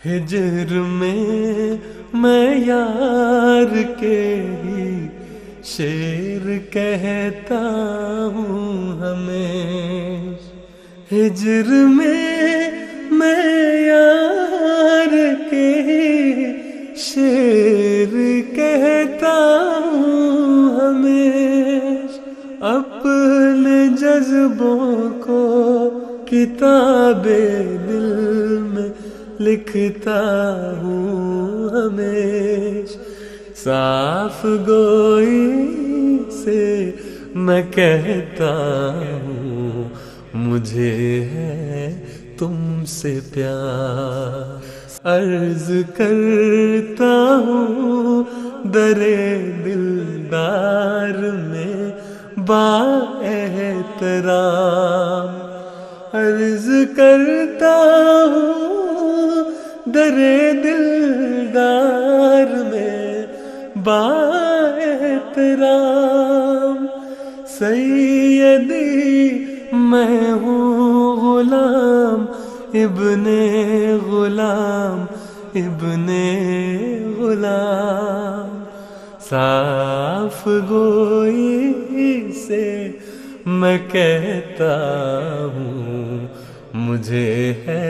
ہجر میں میں یار کے ہی شعر کہتا ہوں ہمیشہ، ہجر میں یار کے ہی شعر کہتا ہوں ہمیشہ، اپنے جذبوں کو کتاب دل میں لکھتا ہوں ہمیشہ، صاف گوئی سے میں کہتا ہوں مجھے ہے تم سے پیار، عرض کرتا ہوں در دلدار میں با احترام، عرض کرتا ہوں در دلدار میں با احترام، سیدی میں ہوں غلام ابن غلام ابن غلام، صاف گوئی سے میں کہتا ہوں مجھے ہے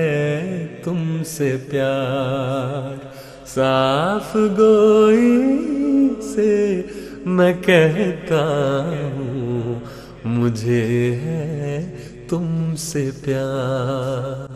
تم سے پیار، صاف گوئی سے میں کہتا ہوں مجھے ہے تم سے پیار۔